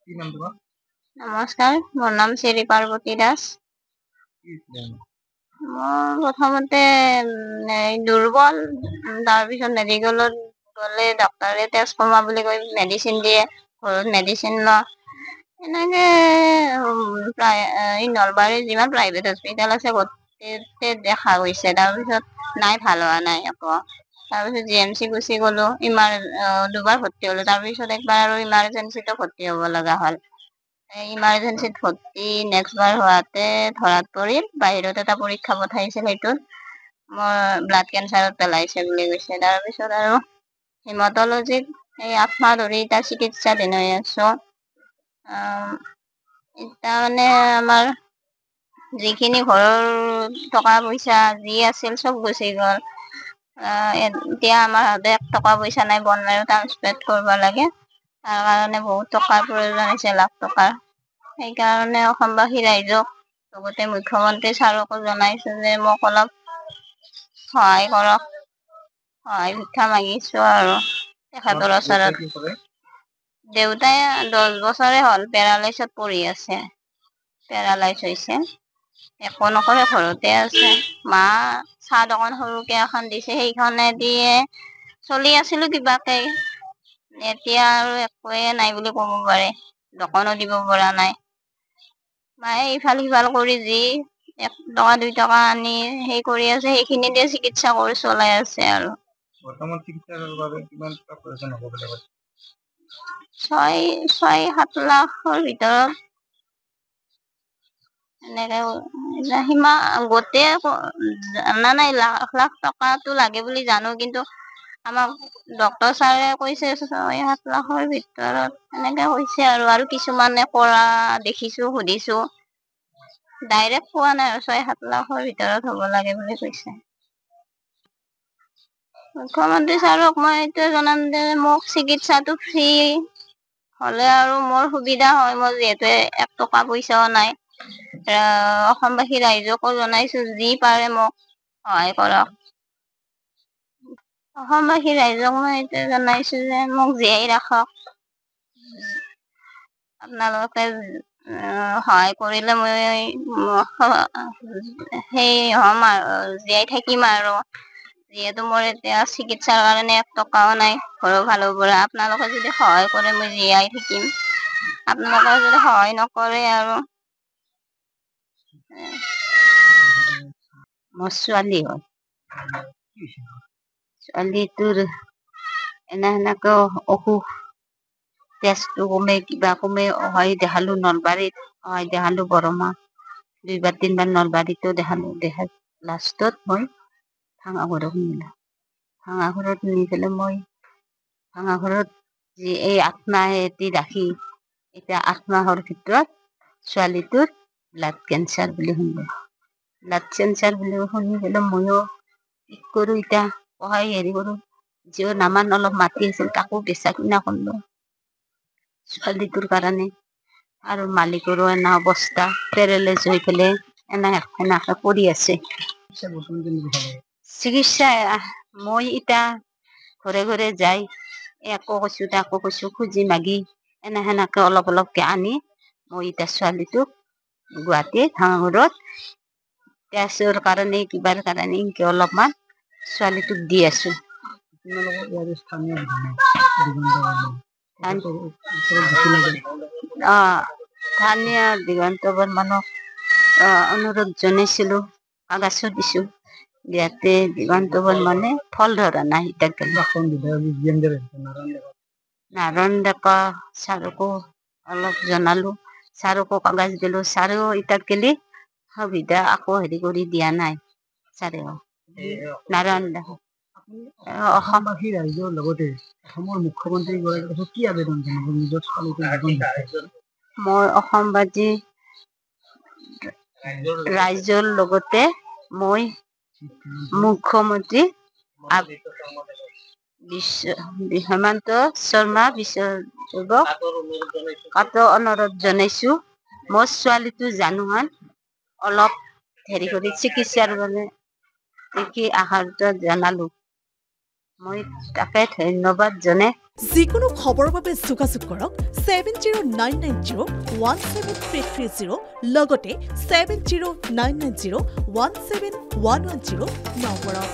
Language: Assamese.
কি নাম তোমাৰ? নমস্কাৰ, মোৰ নাম শ্ৰী পাৰ্বতী দাস। কি নাম? মোৰ প্ৰথমতে দুৰ্বল, তাৰপিছত মেডিকেলত গ'লে ডক্টৰে তেজ কমা বুলি কৈ মেডিচিন দিয়ে, ঘৰত মেডিচিন লওঁ। এনেকে প্ৰায় এই নলবাৰীৰ যিমান প্ৰাইভেট হস্পিটেল আছে গোটেইতে দেখা গৈছে, তাৰপিছত নাই, ভাল হোৱা নাই একো। তাৰপিছত GMC গুচি গ'লো, দুবাৰ ভৰ্তি হ'লো, তাৰপিছত একবাৰ আৰু ইমাৰ্জেঞ্চিতো ভৰ্তি হ'ব লগা হ'ল। ইমাৰ্জেঞ্চিত ভৰ্তি নেক্সট বাৰ হোৱাতে ধৰাত পৰিল, বাহিৰত এটা পৰীক্ষা পঠাইছিল, সেইটোত মোৰ ব্লাড কেঞ্চাৰত পেলাইছে বুলি কৈছে। তাৰপিছত আৰু হিমাটলজিত এই 8 মাহ ধৰি এতিয়া চিকিৎসাধীন হৈ আছো। এতিয়া মানে আমাৰ যিখিনি ঘৰৰ টকা পইচা যি আছিল চব গুচি গ'ল। এতিয়া আমাৰ হাতত 1 টকা পইচা নাই, বন মাৰো ট্ৰান্সপ্লেন্ট কৰিব লাগে। তাৰ কাৰণে বহুত টকাৰ প্ৰয়োজন হৈছে, লাখ টকাৰ। সেইকাৰণে অসমবাসী ৰাইজক লগতে মুখ্যমন্ত্ৰী ছাৰকো জনাইছো যে মোক অলপ সহায় কৰক, সহায় ভিক্ষা মাগিছো আৰু তেখেতৰ দেউতাই ওচৰত। কি কৰে? দেউতাই 10 বছৰে হ'ল পেৰালাইছত পৰি আছে, পেৰালাইজ হৈছে, একো নকৰে, ঘৰতে আছে। মা চাহ দোকান সৰুকে এখন দিছে, সেইখনে দিয়ে চলি আছিলো কিবাকে। এতিয়া আৰু একোৱে নাই বুলি ক'ব পাৰে, দোকানো দিব পৰা নাই। মায়ে ইফাল সিফাল কৰি যি 1 টকা 2 টকা আনি সেই কৰি আছে, সেইখিনি দিয়ে চিকিৎসা কৰি চলাই আছে আৰু। বৰ্তমান চিকিৎসাৰ বাবে কিমান টকা প্ৰয়োজন হ'ব বুলি কৈছে? 6-7 লাখৰ ভিতৰত এনেকে গোটেই জানা নাই, লাখ লাখ টকাটো লাগে বুলি জানো, কিন্তু আমাক ডক্তৰ ছাৰে কৈছে 6-7 লাখৰ ভিতৰত এনেকে কৈছে আৰু কিছুমানে কৰা দেখিছো, সুধিছো। ডাইৰেক্ট কোৱা নাই আৰু 6-7 লাখৰ ভিতৰত হ'ব লাগে বুলি কৈছে। মুখ্যমন্ত্ৰী ছাৰক মই এইটোৱে জনাম যে মোক চিকিৎসাটো ফ্ৰী হ'লে আৰু মোৰ সুবিধা হয়, মোৰ যিহেতু 1 টকা পইচাও নাই। অসমবাসী ৰাইজকো জনাইছো, যি পাৰে মোক সহায় কৰক। অসমবাসী ৰাইজক মই এইটোৱে জনাইছো যে মোক জীয়াই ৰাখক। আপোনালোকে সহায় কৰিলে মই সেই হ'ম আৰু জীয়াই থাকিম আৰু। যিহেতু মোৰ এতিয়া চিকিৎসাৰ কাৰণে 1 টকাও নাই ঘৰৰ ফালৰ পৰা। আপোনালোকে যদি সহায় কৰে মই জীয়াই থাকিম, আপোনালোকে যদি সহায় নকৰে আৰু মোৰ ছোৱালী হয়, ছোৱালীটোৰ এনেকে অসুখ, তেজটো কমে, কিবা কমে, দেখালো নলবাৰীত, দেখালো বৰমাক, 2 বাৰ 3 বাৰ নলবাৰীতো দেখালো। লাষ্টত মই ভাঙাঘৰত নিলো। ভাঙাঘৰত নি পেলাই মই ভাঙাঘৰত যি এই 8 মাহেদি ৰাখি, এতিয়া 8 মাহৰ ভিতৰত ছোৱালীটোৰ ব্লাড কেঞ্চাৰ বুলি শুনিলো। ব্লাড কেঞ্চাৰ বুলি শুনি পেলাই ময়ো কি কৰো, এতিয়া হেৰি কৰো, যিও নামান অলপ মাটি আছিল তাকো বেচা কিনা কৰিলো ছোৱালীটোৰ কাৰণে। আৰু মালিকৰো এনে অৱস্থা, পেৰেলাইজ হৈ পেলাই এনেকে পৰি আছে। চিকিৎসা মই এতিয়া ঘৰে ঘৰে যাই একো কৈছো, তাকো কৈছো, খুজি মাগি সেনেকে অলপ অলপকে আনি মই এতিয়া ছোৱালীটোক গুৱাহাটী ভাঙাঘৰত তেজৰ কাৰণে, কিবাৰ কাৰণে এনকে অলপমান ছোৱালীটোক দি আছো। স্থানীয় দিগন্ত বৰ্মনক অনুৰোধ জনাইছিলো, কাগজো দিছো, ইয়াতে দিগন্ত বৰ্মনে ফল ধৰা নাই। নাৰায়ণ ডেকা ছাৰকো অলপ জনালো, ছাৰকো কাগজ দিলো, ছাৰেও ইটাত গেলি সুবিধা আকৌ হেৰি কৰি দিয়া নাই। ছাৰেও নাৰায়ণ ডেকা অসমবাসী ৰাইজৰ লগতে অসমৰ মুখ্যমন্ত্ৰী গৰাকীক কি আবেদন জনাব নিজৰ ছোৱালীটোৰ? মই অসমবাসী ৰাইজৰ লগতে মই মুখ্যমন্ত্ৰী হেমন্ত শৰ্মা কাতো অনুৰোধ জনাইছো, মোৰ ছোৱালীটো জানোহান অলপ হেৰি কৰি চিকিৎসাৰ বাবে দেখি আহাৰ জনালো। মই তাকে ধন্যবাদ জনাই যিকোনো খবৰৰ বাবে যোগাযোগ কৰক 7099017330 লগতে 7099017110 নম্বৰত।